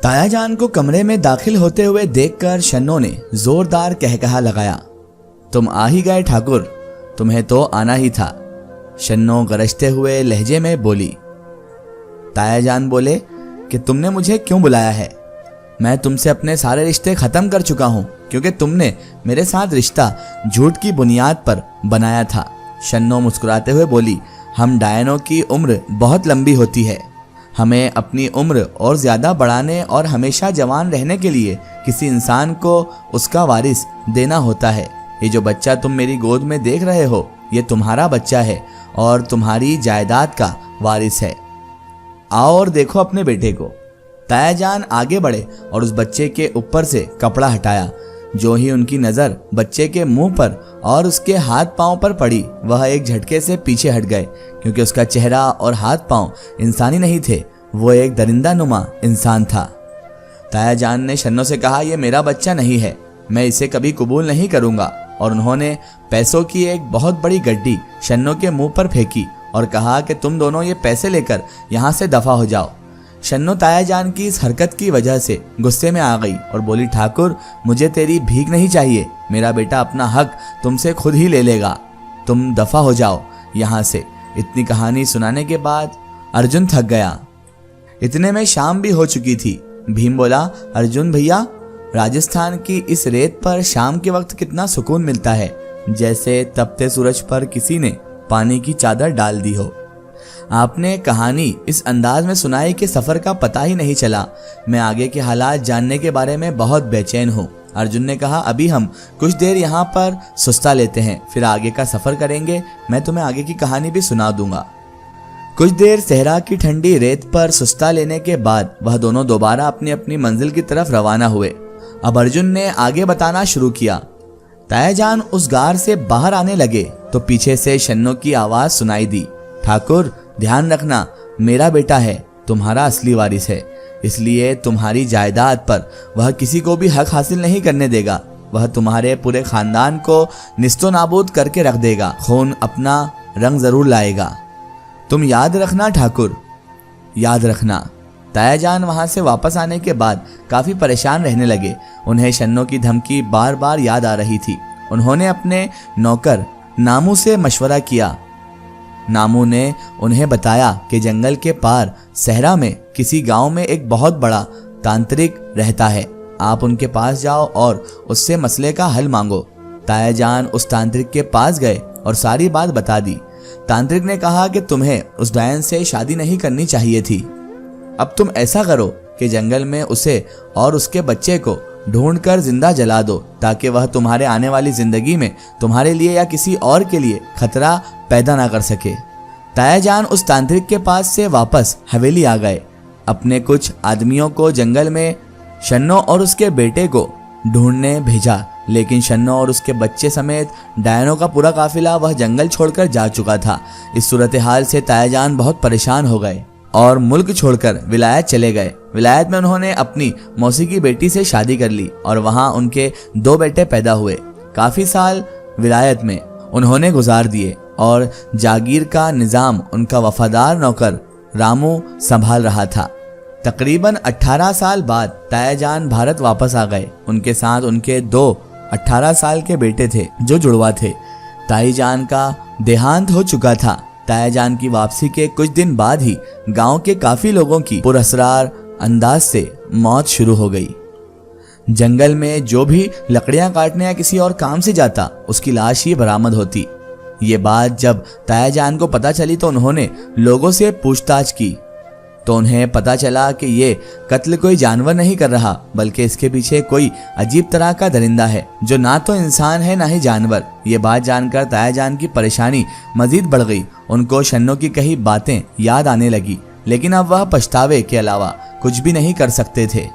तायाजान को कमरे में दाखिल होते हुए देखकर शन्नो ने जोरदार कहकहा लगाया। तुम आ ही गए ठाकुर, तुम्हें तो आना ही था। शन्नो गरजते हुए लहजे में बोली। तायाजान बोले कि तुमने मुझे क्यों बुलाया है? मैं तुमसे अपने सारे रिश्ते खत्म कर चुका हूं क्योंकि तुमने मेरे साथ रिश्ता झूठ की बुनियाद पर बनाया था। शन्नो मुस्कुराते हुए बोली, हम डायनों की उम्र बहुत लंबी होती है। हमें अपनी उम्र और ज़्यादा बढ़ाने और हमेशा जवान रहने के लिए किसी इंसान को उसका वारिस देना होता है। ये जो बच्चा तुम मेरी गोद में देख रहे हो, ये तुम्हारा बच्चा है और तुम्हारी जायदाद का वारिस है। आओ और देखो अपने बेटे को। तायाजान आगे बढ़े और उस बच्चे के ऊपर से कपड़ा हटाया। जो ही उनकी नज़र बच्चे के मुंह पर और उसके हाथ पांव पर पड़ी, वह एक झटके से पीछे हट गए क्योंकि उसका चेहरा और हाथ पांव इंसानी नहीं थे, वो एक दरिंदा नुमा इंसान था। तायाजान ने शन्नो से कहा, यह मेरा बच्चा नहीं है, मैं इसे कभी कबूल नहीं करूंगा। और उन्होंने पैसों की एक बहुत बड़ी गड्डी शन्नो के मुंह पर फेंकी और कहा कि तुम दोनों ये पैसे लेकर यहाँ से दफा हो जाओ। शन्नो तायाजान की इस हरकत की वजह से गुस्से में आ गई और बोली, ठाकुर मुझे तेरी भीख नहीं चाहिए, मेरा बेटा अपना हक तुमसे खुद ही ले लेगा, तुम दफा हो जाओ यहाँ से। इतनी कहानी सुनाने के बाद अर्जुन थक गया। इतने में शाम भी हो चुकी थी। भीम बोला, अर्जुन भैया, राजस्थान की इस रेत पर शाम के वक्त कितना सुकून मिलता है, जैसे तपते सूरज पर किसी ने पानी की चादर डाल दी हो। आपने कहानी इस अंदाज में सुनाई कि सफर का पता ही नहीं चला। मैं आगे के हालात जानने के बारे में बहुत बेचैन हूँ। अर्जुन ने कहा, अभी हम कुछ देर यहाँ पर सुस्ता लेते हैं, फिर आगे का सफर करेंगे। मैं तुम्हें आगे की कहानी भी सुना दूंगा। कुछ देर सहरा की ठंडी रेत पर सुस्ता लेने के बाद वह दोनों दोबारा अपनी अपनी मंजिल की तरफ रवाना हुए। अब अर्जुन ने आगे बताना शुरू किया। तायाजान उस गार से बाहर आने लगे तो पीछे से शन्नो की आवाज सुनाई दी, ठाकुर ध्यान रखना, मेरा बेटा है, तुम्हारा असली वारिस है, इसलिए तुम्हारी जायदाद पर वह किसी को भी हक हासिल नहीं करने देगा। वह तुम्हारे पूरे खानदान को निस्तो नाबूद करके रख देगा, खून अपना रंग जरूर लाएगा। तुम याद रखना ठाकुर, याद रखना। तायाजान वहां से वापस आने के बाद काफी परेशान रहने लगे। उन्हें शन्नो की धमकी बार बार याद आ रही थी। उन्होंने अपने नौकर नामू से मशवरा किया। नामू ने उन्हें बताया कि जंगल के पार सहरा में किसी गांव में एक बहुत बड़ा तांत्रिक रहता है, आप उनके पास जाओ और उससे मसले का हल मांगो। तायाजान उस तांत्रिक के पास गए और सारी बात बता दी। तांत्रिक ने कहा कि तुम्हें उस डायन से शादी नहीं करनी चाहिए थी। अब तुम ऐसा करो कि जंगल में उसे और उसके बच्चे को ढूंढकर जिंदा जला दो, ताकि वह तुम्हारे आने वाली जिंदगी में तुम्हारे लिए या किसी और के लिए खतरा पैदा ना कर सके। तायाजान उस तांत्रिक के पास से वापस हवेली आ गए। अपने कुछ आदमियों को जंगल में शन्नो और उसके बेटे को ढूंढने भेजा, लेकिन शन्नो और उसके बच्चे समेत डायनों का पूरा काफिला वह जंगल छोड़कर जा चुका था। इस सूरत हाल से तायाजान बहुत परेशान हो गए और मुल्क छोड़कर विलायत चले गए। विलायत में उन्होंने अपनी मौसी की बेटी से शादी कर ली और वहां उनके 2 बेटे पैदा हुए। काफी साल विलायत में उन्होंने गुजार दिए और जागीर का निजाम उनका वफादार नौकर रामू संभाल रहा था। तकरीबन 18 साल बाद तायाजान भारत वापस आ गए। उनके साथ उनके 2 18 साल के बेटे थे जो जुड़वा थे। ताईजान का देहांत हो चुका था। तायाजान की वापसी के कुछ दिन बाद ही गांव के काफी लोगों की पुरअसरार अंदाज से मौत शुरू हो गई। जंगल में जो भी लकड़ियां काटने या किसी और काम से जाता, उसकी लाश ही बरामद होती। ये बात जब तायाजान को पता चली तो उन्होंने लोगों से पूछताछ की तो उन्हें पता चला कि ये कत्ल कोई जानवर नहीं कर रहा, बल्कि इसके पीछे कोई अजीब तरह का दरिंदा है जो ना तो इंसान है ना ही जानवर। ये बात जानकर तायाजान की परेशानी मजीद बढ़ गई। उनको शन्नो की कही बातें याद आने लगी, लेकिन अब वह पछतावे के अलावा कुछ भी नहीं कर सकते थे।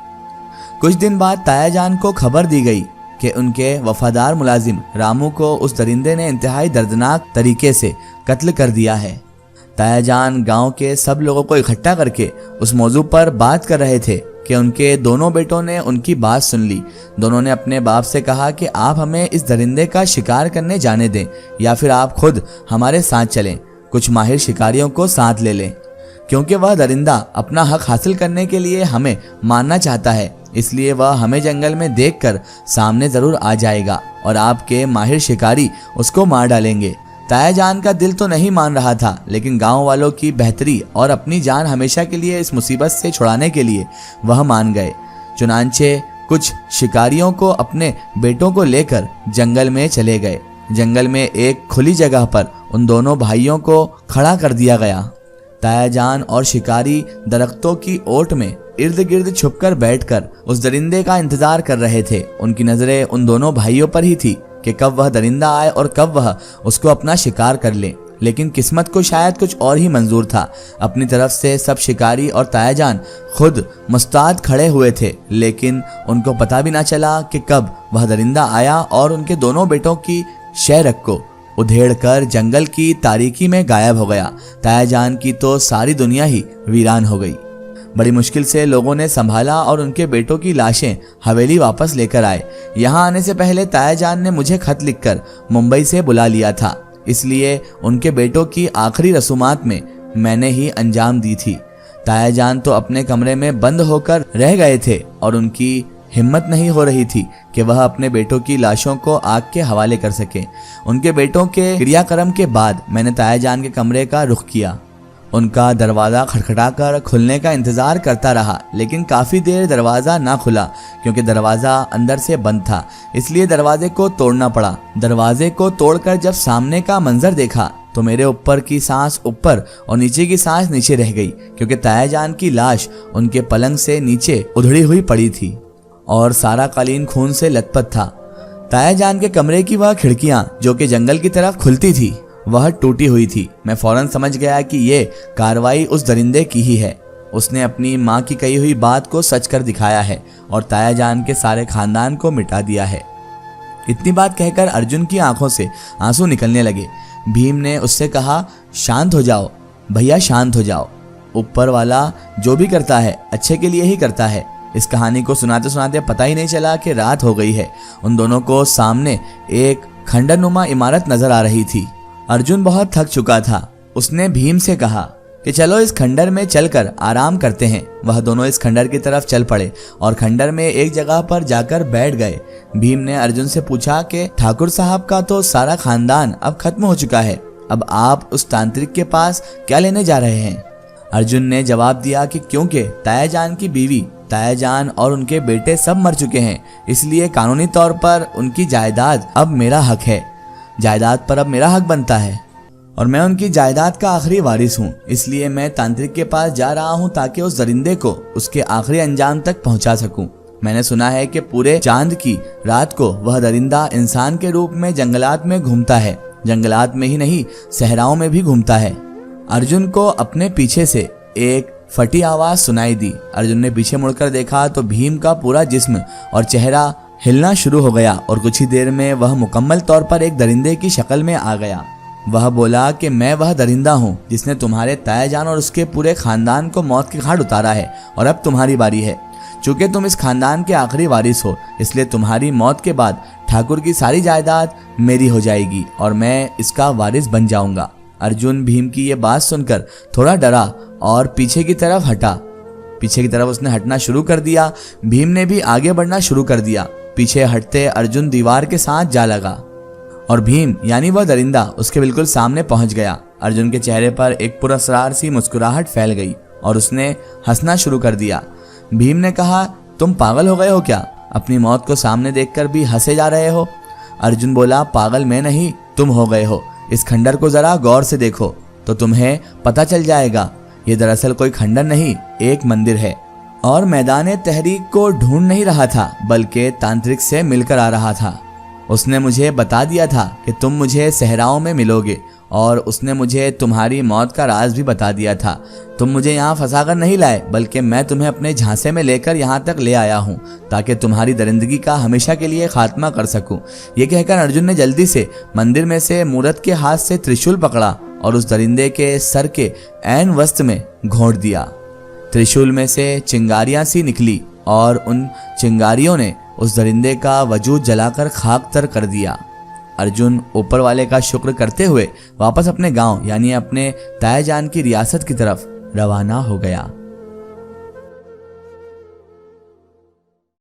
कुछ दिन बाद तायाजान को खबर दी गई कि उनके वफादार मुलाजिम रामू को उस दरिंदे ने इंतहाई दर्दनाक तरीके से कत्ल कर दिया है। तायाजान गांव के सब लोगों को इकट्ठा करके उस मौजू पर बात कर रहे थे कि उनके दोनों बेटों ने उनकी बात सुन ली। दोनों ने अपने बाप से कहा कि आप हमें इस दरिंदे का शिकार करने जाने दें या फिर आप खुद हमारे साथ चलें, कुछ माहिर शिकारियों को साथ ले लें। क्योंकि वह दरिंदा अपना हक हासिल करने के लिए हमें मारना चाहता है, इसलिए वह हमें जंगल में देखकर सामने जरूर आ जाएगा और आपके माहिर शिकारी उसको मार डालेंगे। ताया जान का दिल तो नहीं मान रहा था, लेकिन गांव वालों की बेहतरी और अपनी जान हमेशा के लिए इस मुसीबत से छुड़ाने के लिए वह मान गए। चुनांचे कुछ शिकारियों को अपने बेटों को लेकर जंगल में चले गए। जंगल में एक खुली जगह पर उन दोनों भाइयों को खड़ा कर दिया गया। ताया जान और शिकारी दरख्तों की ओट में इर्द गिर्द छुपकर बैठकर उस दरिंदे का इंतजार कर रहे थे। उनकी नजरें उन दोनों भाइयों पर ही थी कि कब वह दरिंदा आए और कब वह उसको अपना शिकार कर ले। लेकिन किस्मत को शायद कुछ और ही मंजूर था। अपनी तरफ से सब शिकारी और ताया जान खुद मुस्ताद खड़े हुए थे, लेकिन उनको पता भी ना चला कि कब वह दरिंदा आया और उनके दोनों बेटों की शेरक को उधेड़कर जंगल की तारीकी में गायब हो गया। ताया जान की तो सारी दुनिया ही वीरान हो गई। बड़ी मुश्किल से लोगों ने संभाला और उनके बेटों की लाशें हवेली वापस लेकर आए। यहाँ आने से पहले ताया जान ने मुझे खत लिखकर मुंबई से बुला लिया था, इसलिए उनके बेटों की आखिरी रसूमात में मैंने ही अंजाम दी थी। ताया जान तो अपने कमरे में बंद होकर रह गए थे और उनकी हिम्मत नहीं हो रही थी कि वह अपने बेटों की लाशों को आग के हवाले कर सके। उनके बेटों के क्रियाक्रम के बाद मैंने ताया जान के कमरे का रुख किया। उनका दरवाज़ा खटखटाकर खुलने का इंतज़ार करता रहा, लेकिन काफ़ी देर दरवाज़ा ना खुला क्योंकि दरवाज़ा अंदर से बंद था, इसलिए दरवाजे को तोड़ना पड़ा। दरवाजे को तोड़कर जब सामने का मंजर देखा तो मेरे ऊपर की सांस ऊपर और नीचे की सांस नीचे रह गई, क्योंकि ताया जान की लाश उनके पलंग से नीचे उधड़ी हुई पड़ी थी और सारा कालीन खून से लथपथ था। ताया जान के कमरे की वह खिड़कियां जो कि जंगल की तरफ खुलती थी, वह टूटी हुई थी। मैं फौरन समझ गया कि ये कार्रवाई उस दरिंदे की ही है। उसने अपनी माँ की कही हुई बात को सच कर दिखाया है और ताया जान के सारे खानदान को मिटा दिया है। इतनी बात कहकर अर्जुन की आंखों से आंसू निकलने लगे। भीम ने उससे कहा, शांत हो जाओ भैया, शांत हो जाओ। ऊपर वाला जो भी करता है अच्छे के लिए ही करता है। इस कहानी को सुनाते सुनाते पता ही नहीं चला कि रात हो गई है। उन दोनों को सामने एक खंडरनुमा इमारत नजर आ रही थी। अर्जुन बहुत थक चुका था। उसने भीम से कहा कि चलो इस खंडर में चलकर आराम करते हैं। वह दोनों इस खंडर की तरफ चल पड़े और खंडर में एक जगह पर जाकर बैठ गए। भीम ने अर्जुन से पूछा कि ठाकुर साहब का तो सारा खानदान अब खत्म हो चुका है, अब आप उस तांत्रिक के पास क्या लेने जा रहे हैं? अर्जुन ने जवाब दिया कि क्योंकि ताया जान की बीवी, ताया जान और उनके बेटे सब मर चुके हैं, इसलिए कानूनी तौर पर उनकी जायदाद अब मेरा हक है। जायदाद पर अब मेरा हक बनता है और मैं उनकी जायदाद का आखिरी वारिस हूँ। इसलिए मैं तांत्रिक के पास जा रहा हूँ ताकि उस दरिंदे को उसके आखिरी अंजाम तक पहुँचा सकूँ। मैंने सुना है कि पूरे चांद की रात को वह दरिंदा इंसान के रूप में जंगलात में घूमता है। जंगलात में ही नहीं, सहराओं में भी घूमता है। अर्जुन को अपने पीछे से एक फटी आवाज सुनाई दी। अर्जुन ने पीछे मुड़कर देखा तो भीम का पूरा जिस्म और चेहरा हिलना शुरू हो गया और कुछ ही देर में वह मुकम्मल तौर पर एक दरिंदे की शक्ल में आ गया। वह बोला कि मैं वह दरिंदा हूँ जिसने तुम्हारे ताया जान और उसके पूरे खानदान को मौत के घाट उतारा है और अब तुम्हारी बारी है। चूंकि तुम इस खानदान के आखिरी वारिस हो, इसलिए तुम्हारी मौत के बाद ठाकुर की सारी जायदाद मेरी हो जाएगी और मैं इसका वारिस बन जाऊंगा। अर्जुन भीम की ये बात सुनकर थोड़ा डरा और पीछे की तरफ हटा। पीछे की तरफ उसने हटना शुरू कर दिया। भीम ने भी आगे बढ़ना शुरू कर दिया। पीछे हटते अर्जुन दीवार के साथ जा लगा और भीम यानी वह दरिंदा उसके बिल्कुल सामने पहुंच गया। अर्जुन के चेहरे पर एक पुरस्कार सी मुस्कुराहट फैल गई और उसने हंसना शुरू कर दिया। भीम ने कहा, तुम पागल हो गए हो क्या? अपनी मौत को सामने देखकर भी हंसे जा रहे हो? अर्जुन बोला, पागल मैं नहीं, तुम हो गए हो। इस खंडर को जरा गौर से देखो तो तुम्हें पता चल जाएगा। ये दरअसल कोई खंडर नहीं, एक मंदिर है और मैदान तहरीक को ढूंढ नहीं रहा था बल्कि तांत्रिक से मिलकर आ रहा था। उसने मुझे बता दिया था कि तुम मुझे सहराओं में मिलोगे और उसने मुझे तुम्हारी मौत का राज भी बता दिया था। तुम मुझे यहाँ फंसाकर नहीं लाए बल्कि मैं तुम्हें अपने झांसे में लेकर यहाँ तक ले आया हूँ ताकि तुम्हारी दरिंदगी का हमेशा के लिए खात्मा कर सकूँ। ये कहकर अर्जुन ने जल्दी से मंदिर में से मूरत के हाथ से त्रिशूल पकड़ा और उस दरिंदे के सर के ऐन वस्त में घोंट दिया। त्रिशूल में से चिंगारियां सी निकली और उन चिंगारियों ने उस दरिंदे का वजूद जलाकर खाक तर कर दिया। अर्जुन ऊपर वाले का शुक्र करते हुए वापस अपने गांव यानी अपने ताया जान की रियासत की तरफ रवाना हो गया।